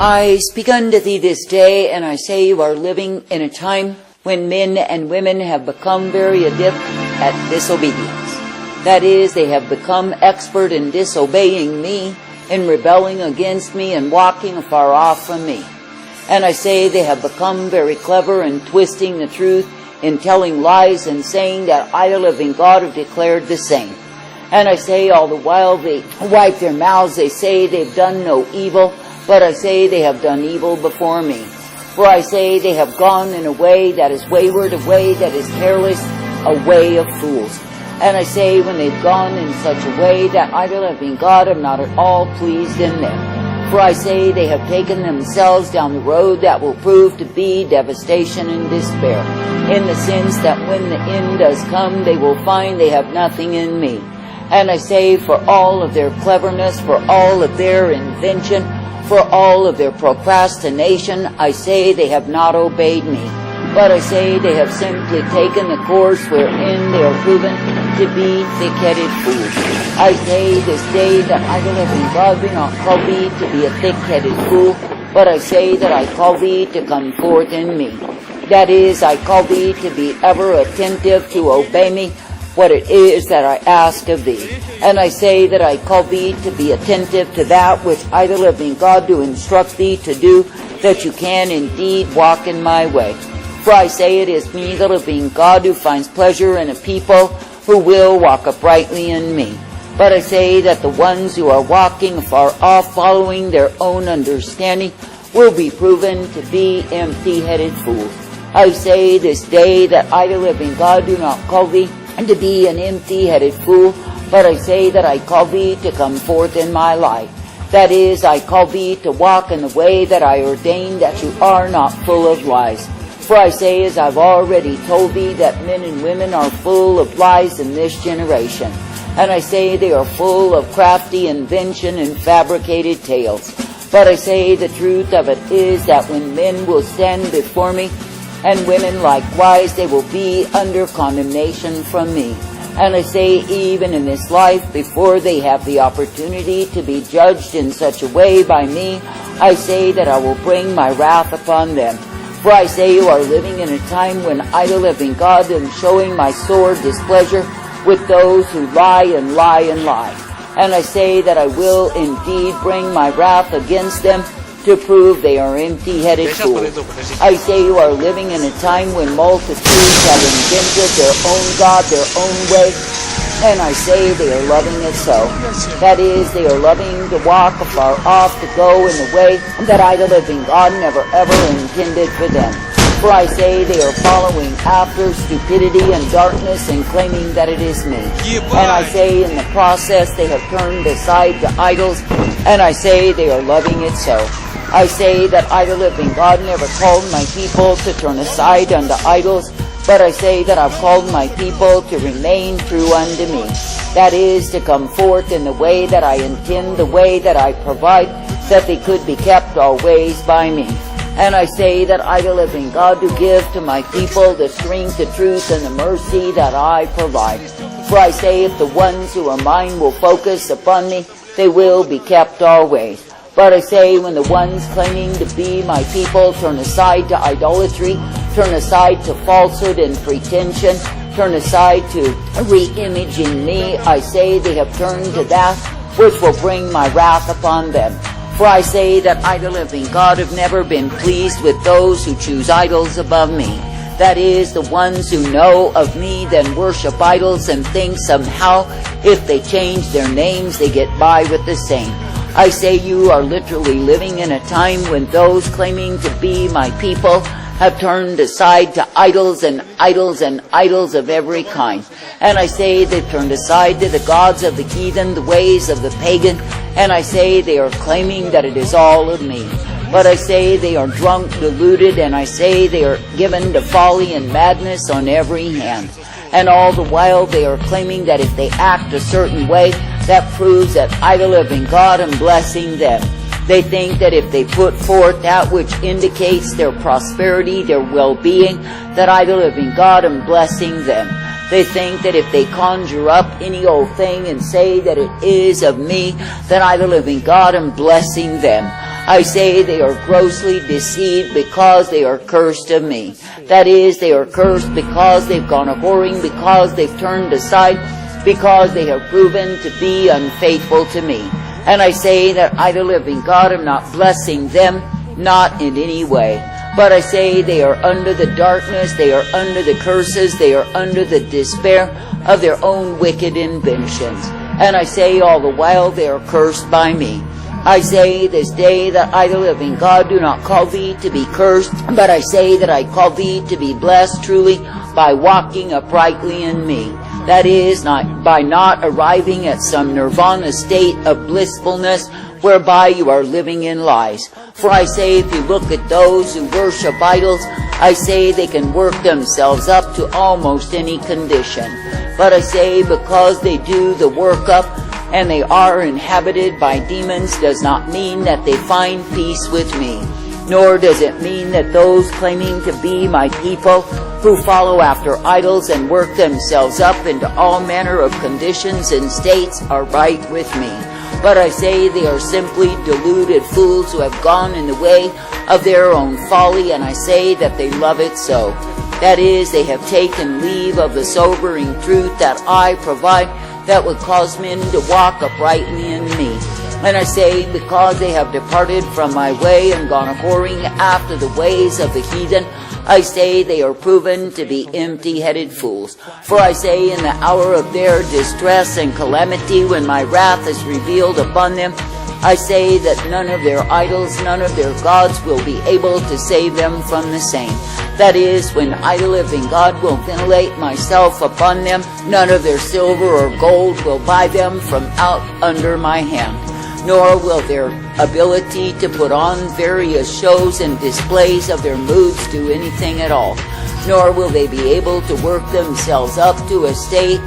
I speak unto thee this day, and I say you are living in a time when men and women have become very adept at disobedience. That is, they have become expert in disobeying me, in rebelling against me, and walking afar off from me. And I say they have become very clever in twisting the truth, in telling lies, and saying that I, the living God, have declared the same. And I say all the while they wipe their mouths, they say they've done no evil, but I say they have done evil before me. For I say they have gone in a way that is wayward, a way that is careless, a way of fools. And I say when they've gone in such a way that I, the living God, am not at all pleased in them. For I say they have taken themselves down the road that will prove to be devastation and despair, in the sense that when the end does come, they will find they have nothing in me. And I say for all of their cleverness, for all of their invention, for all of their procrastination, I say they have not obeyed me. But I say they have simply taken the course wherein they are proven to be thick-headed fools. I say this day that I, the living God, do not call thee to be a thick-headed fool, but I say that I call thee to come forth in me. That is, I call thee to be ever attentive to obey me, what it is that I ask of thee. And I say that I call thee to be attentive to that which I, the living God, do instruct thee to do, that you can indeed walk in my way. For I say it is me, the living God, who finds pleasure in a people who will walk uprightly in me. But I say that the ones who are walking afar off, following their own understanding, will be proven to be empty-headed fools. I say this day that I, the living God, do not call thee to be an empty-headed fool, but I say that I call thee to come forth in my light. That is, I call thee to walk in the way that I ordained, that you are not full of lies. For I say, as I've already told thee, that men and women are full of lies in this generation. And I say they are full of crafty invention and fabricated tales. But I say the truth of it is that when men will stand before me, and women likewise, they will be under condemnation from me. And I say even in this life, before they have the opportunity to be judged in such a way by me, I say that I will bring my wrath upon them. For I say you are living in a time when I, the living God, am showing my sore displeasure with those who lie and lie and lie. And I say that I will indeed bring my wrath against them, to prove they are empty-headed fools. I say you are living in a time when multitudes have invented their own God, their own way, and I say they are loving it so. That is, they are loving to walk afar off, to go in the way that I, the living God, never ever intended for them. For I say they are following after stupidity and darkness and claiming that it is me. And I say in the process they have turned aside to idols, and I say they are loving it so. I say that I, the living God, never called my people to turn aside unto idols, but I say that I've called my people to remain true unto me. That is, to come forth in the way that I intend, the way that I provide, that they could be kept always by me. And I say that I, the living God, do give to my people the strength, the truth, and the mercy that I provide. For I say if the ones who are mine will focus upon me, they will be kept always. But I say when the ones claiming to be my people turn aside to idolatry, turn aside to falsehood and pretension, turn aside to re-imaging me, I say they have turned to that which will bring my wrath upon them. For I say that I, the living God, have never been pleased with those who choose idols above me. That is, the ones who know of me then worship idols and think somehow if they change their names they get by with the same. I say you are literally living in a time when those claiming to be my people have turned aside to idols and idols and idols of every kind. And I say they've turned aside to the gods of the heathen, the ways of the pagan, and I say they are claiming that it is all of me. But I say they are drunk, deluded, and I say they are given to folly and madness on every hand. And all the while they are claiming that if they act a certain way, that proves that I, the living God, am blessing them. They think that if they put forth that which indicates their prosperity, their well-being, that I, the living God, am blessing them. They think that if they conjure up any old thing and say that it is of me, then I, the living God, am blessing them. I say they are grossly deceived because they are cursed of me. That is, they are cursed because they've gone a-whoring, because they've turned aside, because they have proven to be unfaithful to me. And I say that I, the living God, am not blessing them, not in any way. But I say they are under the darkness, they are under the curses, they are under the despair of their own wicked inventions. And I say all the while they are cursed by me. I say this day that I, the living God, do not call thee to be cursed, but I say that I call thee to be blessed truly by walking uprightly in me. That is, not by not arriving at some nirvana state of blissfulness whereby you are living in lies. For I say, if you look at those who worship idols, I say they can work themselves up to almost any condition. But I say, because they do the work up and they are inhabited by demons, does not mean that they find peace with me. Nor does it mean that those claiming to be my people, who follow after idols and work themselves up into all manner of conditions and states, are right with me. But I say they are simply deluded fools who have gone in the way of their own folly, and I say that they love it so. That is, they have taken leave of the sobering truth that I provide, that would cause men to walk uprightly in me. And I say, because they have departed from my way and gone a-whoring after the ways of the heathen, I say they are proven to be empty-headed fools. For I say, in the hour of their distress and calamity, when my wrath is revealed upon them, I say that none of their idols, none of their gods will be able to save them from the same. That is, when I, the living God, will ventilate myself upon them, none of their silver or gold will buy them from out under my hand. Nor will their ability to put on various shows and displays of their moods do anything at all. Nor will they be able to work themselves up to a state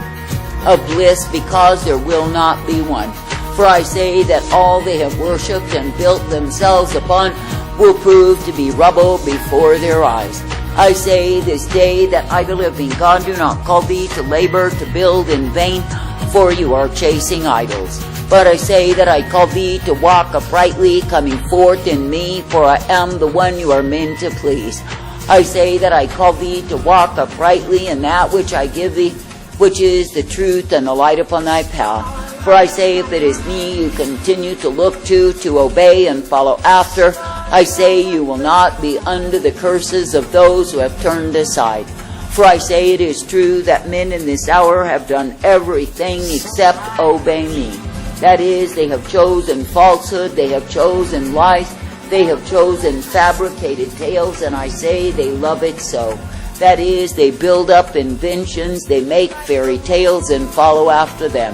of bliss, because there will not be one. For I say that all they have worshipped and built themselves upon will prove to be rubble before their eyes. I say this day that I, the living God, do not call thee to labor to build in vain, for you are chasing idols. But I say that I call thee to walk uprightly, coming forth in me, for I am the one you are meant to please. I say that I call thee to walk uprightly in that which I give thee, which is the truth and the light upon thy path. For I say, if it is me you continue to look to obey and follow after, I say you will not be under the curses of those who have turned aside. For I say it is true that men in this hour have done everything except obey me. That is, they have chosen falsehood, they have chosen lies, they have chosen fabricated tales, and I say they love it so. That is, they build up inventions, they make fairy tales and follow after them.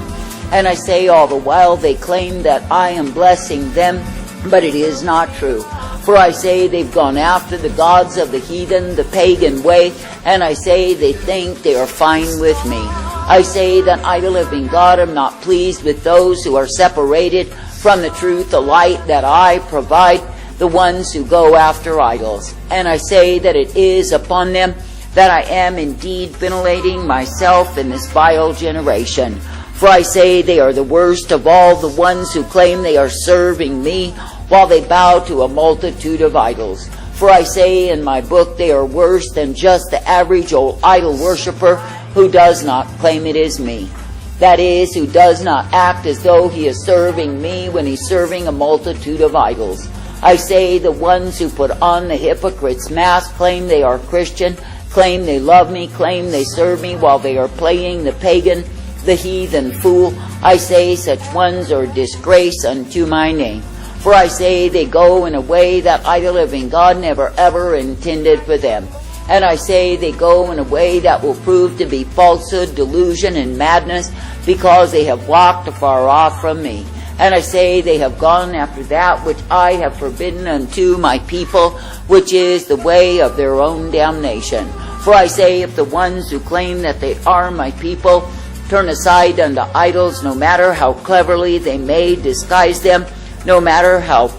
And I say all the while they claim that I am blessing them, but it is not true. For I say they've gone after the gods of the heathen, the pagan way, and I say they think they are fine with me. I say that I, the living God, am not pleased with those who are separated from the truth, the light that I provide, the ones who go after idols. And I say that it is upon them that I am indeed ventilating myself in this vile generation. For I say they are the worst of all the ones who claim they are serving me, while they bow to a multitude of idols. For I say in my book they are worse than just the average old idol worshiper who does not claim it is me. That is, who does not act as though he is serving me when he's serving a multitude of idols. I say the ones who put on the hypocrite's mask, claim they are Christian, claim they love me, claim they serve me, while they are playing the pagan, the heathen fool. I say such ones are disgrace unto my name. For I say they go in a way that I, the living God, never ever intended for them. And I say they go in a way that will prove to be falsehood, delusion, and madness, because they have walked afar off from me. And I say they have gone after that which I have forbidden unto my people, which is the way of their own damnation. For I say, if the ones who claim that they are my people turn aside unto idols, no matter how cleverly they may disguise them, no matter how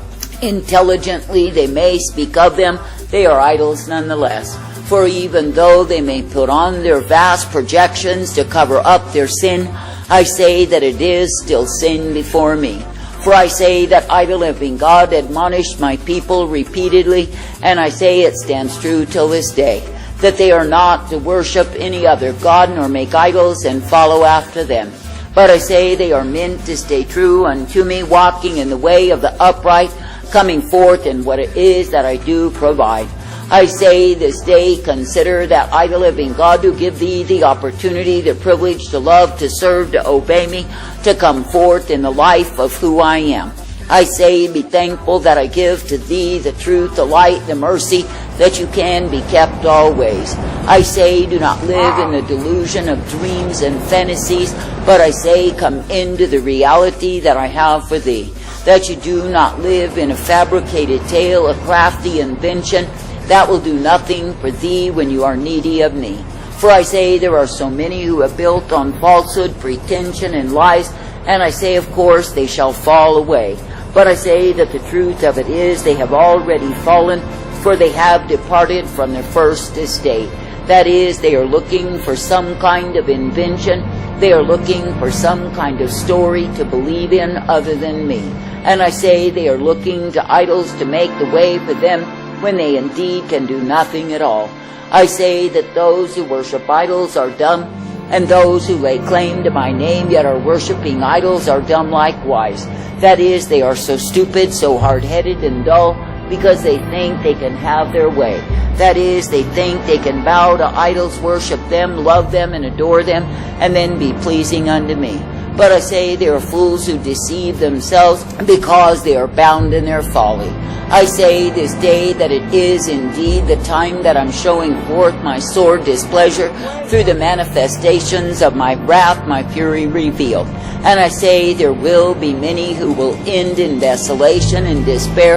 intelligently they may speak of them, they are idols nonetheless. For even though they may put on their vast projections to cover up their sin, I say that it is still sin before me. For I say that I, the living God, admonished my people repeatedly, and I say it stands true till this day, that they are not to worship any other God, nor make idols and follow after them. But I say they are meant to stay true unto me, walking in the way of the upright, coming forth in what it is that I do provide. I say this day, consider that I, the living God, do give thee the opportunity, the privilege to love, to serve, to obey me, to come forth in the life of who I am. I say, be thankful that I give to thee the truth, the light, the mercy, that you can be kept always. I say, do not live in the delusion of dreams and fantasies, but I say, come into the reality that I have for thee. That you do not live in a fabricated tale, a crafty invention, that will do nothing for thee when you are needy of me. For I say there are so many who have built on falsehood, pretension, and lies, and I say, of course, they shall fall away. But I say that the truth of it is they have already fallen, for they have departed from their first estate. That is, they are looking for some kind of invention. They are looking for some kind of story to believe in other than me. And I say they are looking to idols to make the way for them, when they indeed can do nothing at all. I say that those who worship idols are dumb, and those who lay claim to my name yet are worshiping idols are dumb likewise. That is, they are so stupid, so hard-headed and dull, because they think they can have their way. That is, they think they can bow to idols, worship them, love them, and adore them, and then be pleasing unto me. But I say they are fools who deceive themselves, because they are bound in their folly. I say this day that it is indeed the time that I'm showing forth my sore displeasure through the manifestations of my wrath, my fury revealed. And I say there will be many who will end in desolation and despair.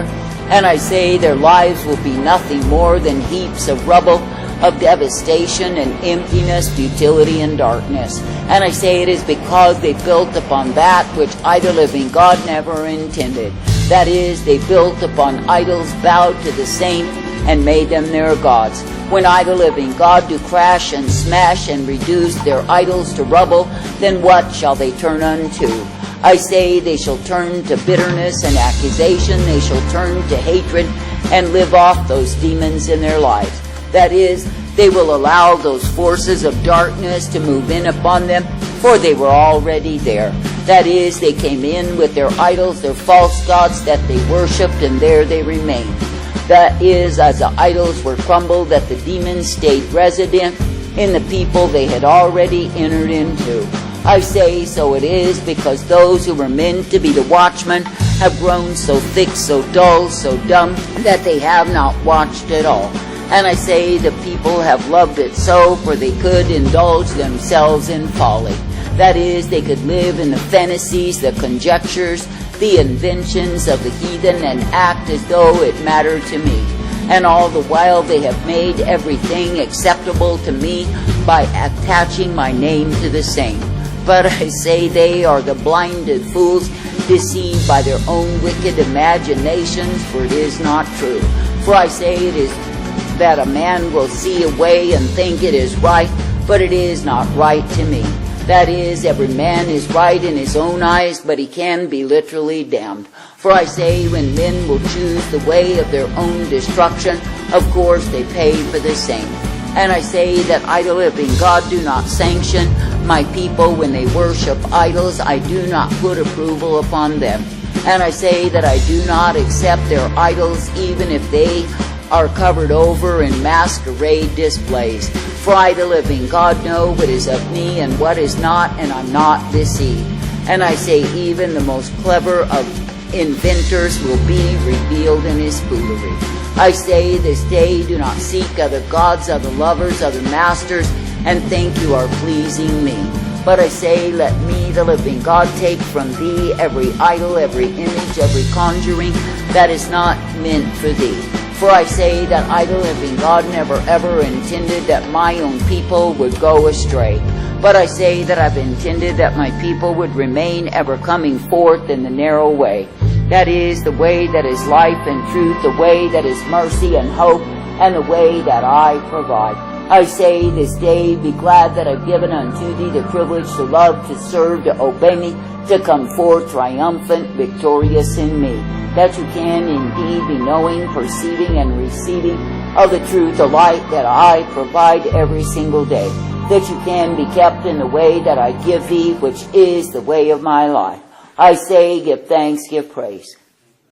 And I say their lives will be nothing more than heaps of rubble, of devastation and emptiness, futility and darkness. And I say it is because they built upon that which I, the living God, never intended. That is, they built upon idols, bowed to the same, and made them their gods. When I, the living God, do crash and smash and reduce their idols to rubble, then what shall they turn unto? I say they shall turn to bitterness and accusation, they shall turn to hatred, and live off those demons in their lives. That is, they will allow those forces of darkness to move in upon them, for they were already there. That is, they came in with their idols, their false gods that they worshipped, and there they remained. That is, as the idols were crumbled, that the demons stayed resident in the people they had already entered into. I say so it is because those who were meant to be the watchmen have grown so thick, so dull, so dumb, that they have not watched at all. And I say the people have loved it so, for they could indulge themselves in folly. That is, they could live in the fantasies, the conjectures, the inventions of the heathen, and act as though it mattered to me. And all the while they have made everything acceptable to me by attaching my name to the same. But I say they are the blinded fools, deceived by their own wicked imaginations, for it is not true. For I say it is that a man will see a way and think it is right, but it is not right to me. That is, every man is right in his own eyes, but he can be literally damned. For I say, when men will choose the way of their own destruction, of course they pay for the same. And I say that I, the living God, do not sanction my people when they worship idols. I do not put approval upon them. And I say that I do not accept their idols, even if they are covered over in masquerade displays. For I, the living God, know what is of me and what is not, and I'm not deceived. And I say even the most clever of inventors will be revealed in his foolery. I say this day, do not seek other gods, other lovers, other masters, and think you are pleasing me. But I say, let me, the living God, take from thee every idol, every image, every conjuring that is not meant for thee. For I say that I, the living God, never ever intended that my own people would go astray. But I say that I've intended that my people would remain ever coming forth in the narrow way. That is, the way that is life and truth, the way that is mercy and hope, and the way that I provide. I say this day, be glad that I've given unto thee the privilege to love, to serve, to obey me, to come forth triumphant, victorious in me, that you can indeed be knowing, perceiving, and receiving of the truth, the light that I provide every single day, that you can be kept in the way that I give thee, which is the way of my life. I say, give thanks, give praise.